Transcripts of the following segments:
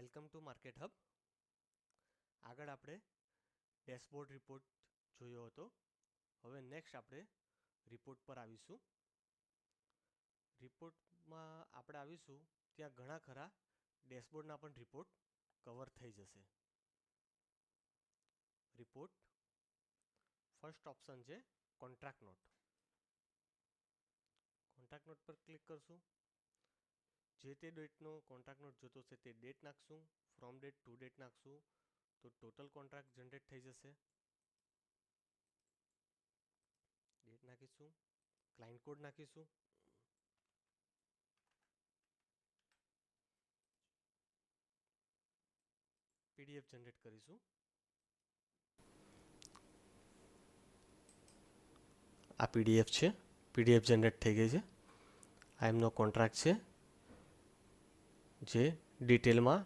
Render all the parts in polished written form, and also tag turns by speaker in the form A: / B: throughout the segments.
A: Welcome to market hub. આગળ આપણે dashboard report જોયો હતો. હવે નેક્સ્ટ આપણે રિપોર્ટ પર આવીશું. રિપોર્ટમાં આપણે આવીશું ત્યાં ઘણા ખરા ડેશબોર્ડના પણ રિપોર્ટ કવર થઈ જશે. રિપોર્ટ ફર્સ્ટ ઓપ્શન છે કોન્ટ્રાક્ટ નોટ. કોન્ટ્રાક્ટ નોટ પર ક્લિક કરશું. જે તે ડેટનો કોન્ટ્રાક્ટ નોટ જોતો છે તે ડેટ નાખશું. ફ્રોમ ડેટ ટુ ડેટ નાખશું તો ટોટલ કોન્ટ્રાક્ટ જનરેટ થઈ જશે. ડેટ નાખીશું, ક્લાયન્ટ કોડ નાખીશું. પીડીએફ જનરેટ કરીશું. આ પીડીએફ છે. પીડીએફ જનરેટ થઈ ગઈ છે. આ એમનો કોન્ટ્રાક્ટ છે જે ડિટેલમાં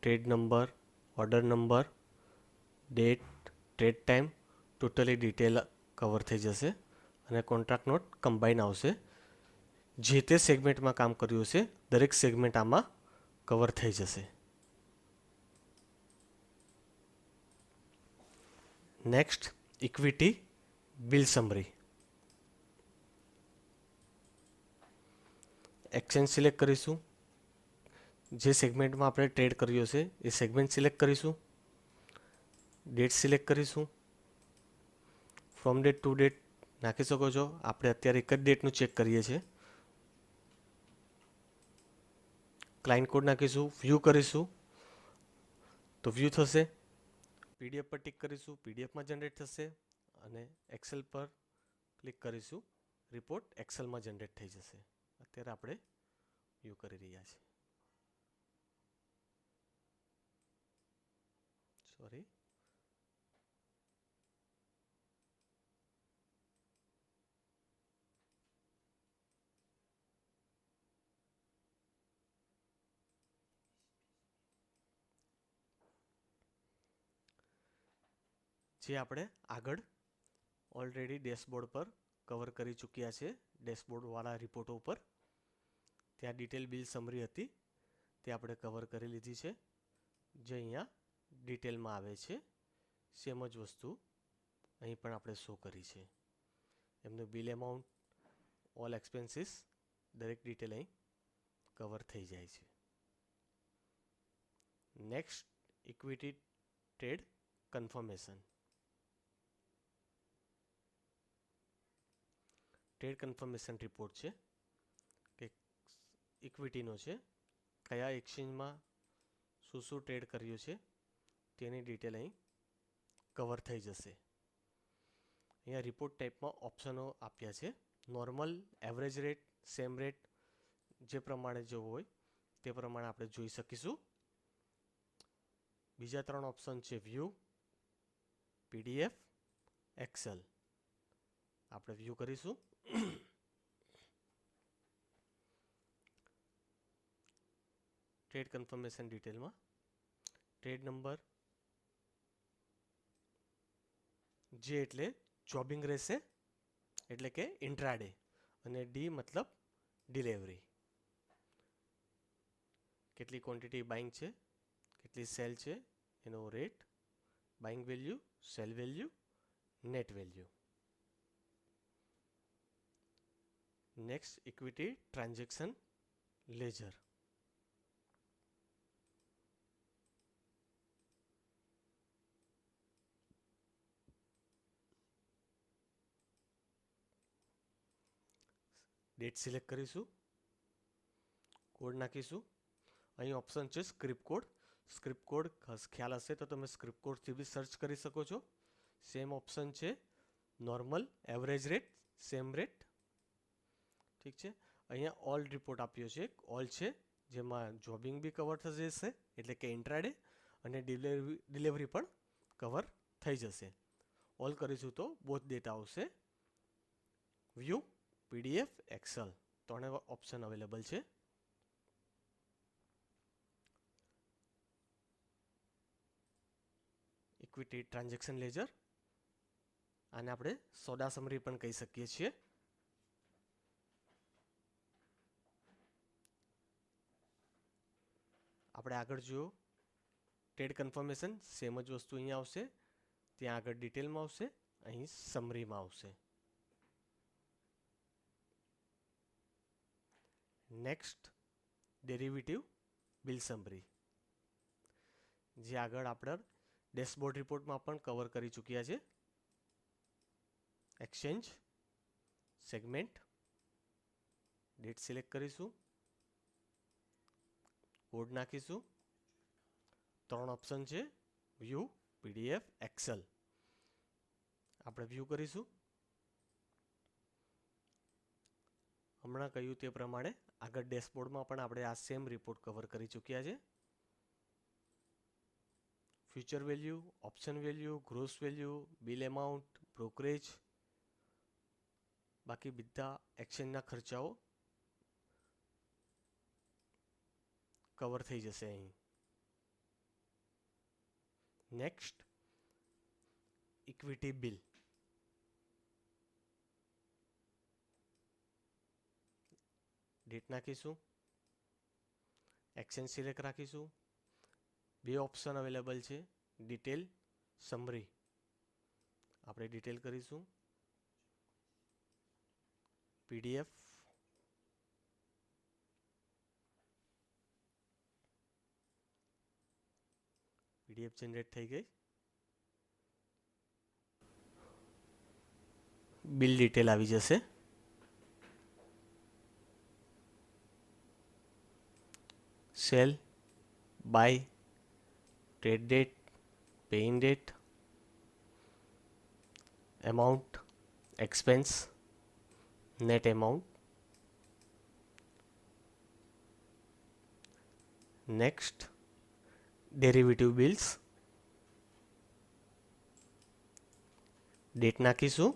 A: trade number, order number, date, trade time totally detail cover થઈ જશે અને કોન્ટ્રાક્ટ નોટ કમ્બાઈન આવશે. જે તે સેગમેન્ટમાં કામ કર્યું છે દરેક સેગમેન્ટ આમાં કવર થઈ જશે. Next equity bill summary. Exchange select કરીશું. જે સેગમેન્ટમાં આપણે ટ્રેડ કર્યો છે એ સેગમેન્ટ સિલેક્ટ કરીશું. ડેટ સિલેક્ટ કરીશું. ફ્રોમ ડેટ ટુ ડેટ નાખી શકો છો. આપણે અત્યારે એક જ ડેટનું ચેક કરીએ છીએ. ક્લાયન્ટ કોડ નાખીશું, વ્યૂ કરીશું તો વ્યૂ થશે. પીડીએફ પર ટિક કરીશું, પીડીએફમાં જનરેટ થશે અને એક્સેલ પર ક્લિક કરીશું, રિપોર્ટ એક્સેલમાં જનરેટ થઈ જશે. અત્યારે આપણે વ્યૂ કરી રહ્યા છીએ. સોરી. જે આપણે આગળ ઓલરેડી ડેશબોર્ડ પર કવર કરી ચૂક્યા છે. ડેશબોર્ડવાળા રિપોર્ટો ઉપર ત્યાં ડિટેલ બિલ સમરી હતી તે આપણે કવર કરી લીધી છે. જે અહીંયા ડિટેલમાં આવે છે. સેમ જ વસ્તુ અહીં પણ આપણે શો કરી છે. એમનું બિલ એમાઉન્ટ, ઓલ એક્સપેન્સીસ દરેક ડિટેલ અહીં કવર થઈ જાય છે. Next equity trade confirmation. Trade confirmation report છે કે ઇક્વિટીનો છે. કયા એક્સચેન્જમાં શું ટ્રેડ કર્યું છે તેની ડિટેલ અહીં કવર થઈ જશે. અહીંયા રિપોર્ટ ટાઈપમાં ઓપ્શનો આપ્યા છે. Normal, average rate, same rate જે પ્રમાણે જવું હોય તે પ્રમાણે આપણે જોઈ શકીશું. બીજા 3 ઓપ્શન છે વ્યૂ, પીડીએફ, એક્સેલ. આપણે વ્યૂ કરીશું. ટ્રેડ કન્ફર્મેશન ડિટેલમાં ટ્રેડ નંબર જે એટલે જોબિંગ રહેશે એટલે કે ઇન્ટ્રાડે, અને ડી મતલબ ડિલિવરી. કેટલી ક્વોન્ટિટી બાઇંગ છે, કેટલી સેલ છે, એનો rate, buying value, cell value, net value. Next equity transaction ledger. Date select કરીશું, કોડ નાખીશું. અહીં ઓપ્શન છે સ્ક્રિપ્ટ કોડ. સ્ક્રિપ્ટ કોડ ખ્યાલ હશે તો તમે સ્ક્રિપ્ટ કોડથી બી સર્ચ કરી શકો છો. સેમ ઓપ્શન છે normal, average rate, same rate. ઠીક છે. અહીંયા ઓલ રિપોર્ટ આપ્યો છે. ઓલ છે જેમાં જોબિંગ બી કવર થઈ જશે એટલે કે ઇન્ટ્રાડે, અને ડિલિવરી પણ કવર થઈ જશે. ઓલ કરીશું તો બોથ ડેટા આવશે. View, PDF, Excel 3 option available છે. ઇક્વિટી ટ્રાન્ઝેક્શન લેજર, આને આપણે સોદા સમરી પણ કહી શકીએ છીએ. આપણે આગળ જુઓ ટ્રેડ કન્ફર્મેશન સેમ જ વસ્તુ અહીંયા આવશે, ત્યાં આગળ ડિટેલમાં આવશે, અહીં સમરીમાં આવશે. નેક્સ્ટ ડેરિવેટિવ બિલ સમરી, જે આગળ આપણે ડેશબોર્ડ રિપોર્ટમાં પણ કવર કરી ચૂક્યા છે. એક્સચેન્જ સેગમેન્ટ, ડેટ સિલેક્ટ કરીશું, કોડ નાખીશું, 3 ઓપ્શન છે, વ્યૂ, પીડીએફ, એક્સેલ. આપણે વ્યૂ કરીશું. હમણાં કહ્યું તે પ્રમાણે આગળ ડેશબોર્ડમાં પણ આપણે આ સેમ રિપોર્ટ કવર કરી ચૂક્યા છે. Future value, option value, gross value, bill amount, brokerage, બાકી બધા એક્સચેન્જના ખર્ચાઓ કવર થઈ જશે અહીં. નેક્સ્ટ ઇક્વિટી બિલ, ડેટ નાખીશું, એક્સચેન્જ સિલેક્ટ રાખીશું. 2 ઓપ્શન અવેલેબલ છે, ડિટેલ, સમરી. આપણે ડિટેલ કરીશું, પીડીએફ, પીડીએફ જનરેટ થઈ ગઈ. બિલ ડિટેલ આવી જશે. Sell, buy, trade date, pay in date, amount, expense, net amount. Next derivative bills, date નાખીશું,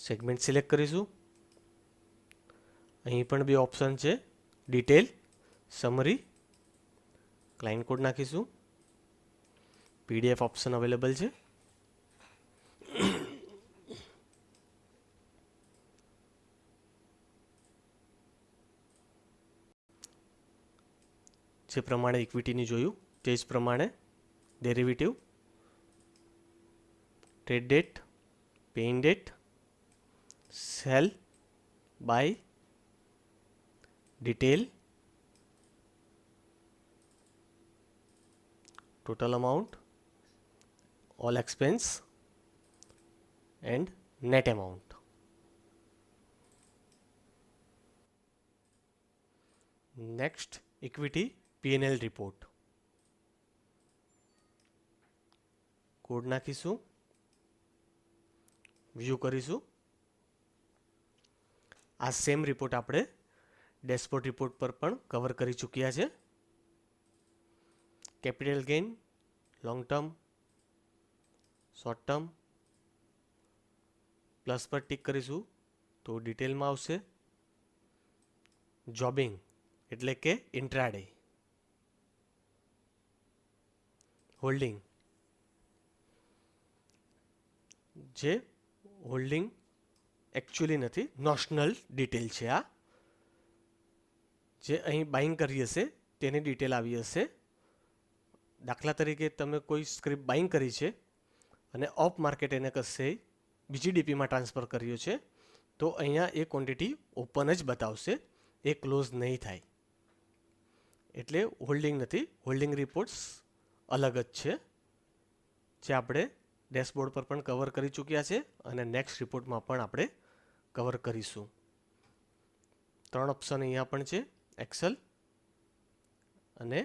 A: સેગમેન્ટ સિલેક્ટ કરીશું. અહીં પણ 2 ઓપ્શન છે, ડિટેલ, સમરી. ક્લાયન્ટ કોડ નાખીશું, પીડીએફ ઓપ્શન અવેલેબલ છે. જે પ્રમાણે ઇક્વિટીની જોયું તે જ પ્રમાણે derivative, trade date, pay in date, sell, buy, detail, total amount, all expense and net amount. Next equity P&L report, code નાખીશું, વ્યૂ કરીશું. આ સેમ રિપોર્ટ આપણે ડેશબોર્ડ રિપોર્ટ પર પણ કવર કરી ચૂક્યા છે. Capital gain, long term, short term, plus પર ટિક કરીશું તો ડિટેલમાં આવશે. જોબિંગ એટલે કે ઇન્ટ્રાડે, હોલ્ડિંગ, જે હોલ્ડિંગ એકચ્યુઅલી નથી, નોશનલ ડિટેલ છે. આ જે અહીં બાઇંગ કરી હશે તેની ડિટેલ આવી હશે. દાખલા તરીકે તમે કોઈ સ્ક્રિપ્ટ બાઇંગ કરી છે અને ઓફ માર્કેટ એને કશે બીજી ડીપીમાં ટ્રાન્સફર કર્યો છે તો અહીંયા એ ક્વોન્ટિટી ઓપન જ બતાવશે, એ ક્લોઝ નહીં થાય. એટલે હોલ્ડિંગ નથી, હોલ્ડિંગ રિપોર્ટ્સ અલગ જ છે, જે આપણે ડેશબોર્ડ પર પણ કવર કરી ચૂક્યા છે અને નેક્સ્ટ રિપોર્ટમાં પણ આપણે કવર કરીશું. 3 ઓપ્શન અહીંયા પણ છે, એક્સેલ અને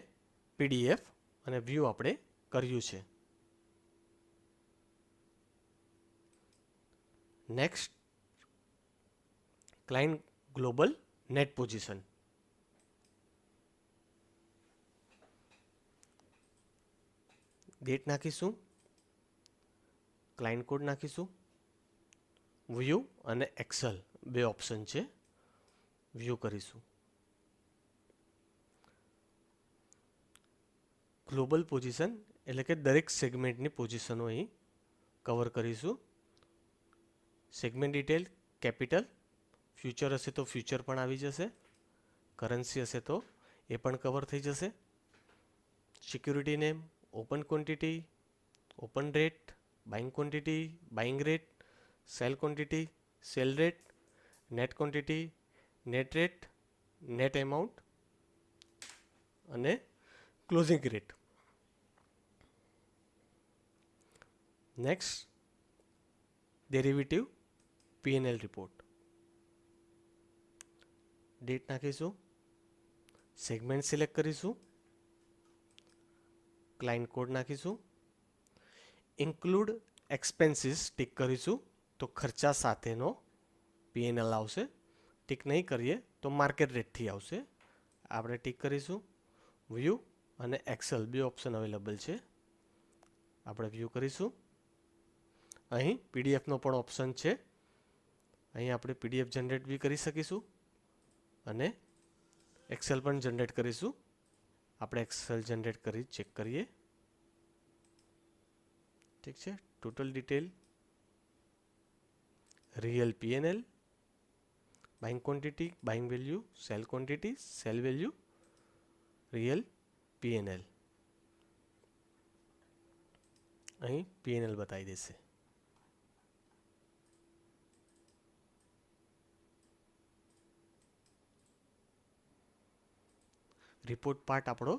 A: પીડીએફ અને વ્યૂ આપણે કર્યું છે. Next client global net position, date નાખીશું, ક્લાયન્ટ કોડ નાખીશું, વ્યૂ અને એક્સેલ 2 ઓપ્શન છે, વ્યૂ કરીશું. ગ્લોબલ પોઝિશન એટલે કે દરેક સેગમેન્ટની પોઝિશનો અહીં કવર કરીશું. સેગમેન્ટ ડિટેલ, કેપિટલ, ફ્યુચર હશે તો ફ્યુચર પણ આવી જશે, કરન્સી હશે તો એ પણ કવર થઈ જશે. Security name, open quantity, open rate, buying quantity, buying rate, sell quantity, sell rate, net quantity, net rate, net amount અને closing rate. Next, derivative P&L report. Date નાખીશું, સેગમેન્ટ સિલેક્ટ કરીશું, client code નાખીશું, include expenses tick કરીશું તો ખર્ચા સાથેનો P&L આવશે. Tick નહીં કરીએ તો માર્કેટ રેટથી આવશે. આપણે ટિક કરીશું. વ્યૂ અને એક્સેલ બે ઓપ્શન અવેલેબલ છે. આપણે વ્યૂ કરીશું. અહીં પીડીએફનો પણ ઓપ્શન છે. અહીં આપણે પીડીએફ જનરેટ બી કરી શકીશું અને એક્સેલ પણ જનરેટ કરીશું. આપણે એક્સેલ જનરેટ કરી ચેક કરીએ. ઠીક છે. Total detail, real P&L, buying quantity, buying value, cell quantity, cell value, real P&L. અહીં P&L બતાવી દેશે. રિપોર્ટ પાર્ટ આપણો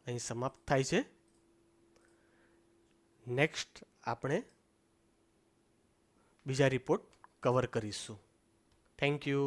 A: અહીં સમાપ્ત થાય છે. નેક્સ્ટ આપણે બીજા રિપોર્ટ કવર કરીશું. Thank you.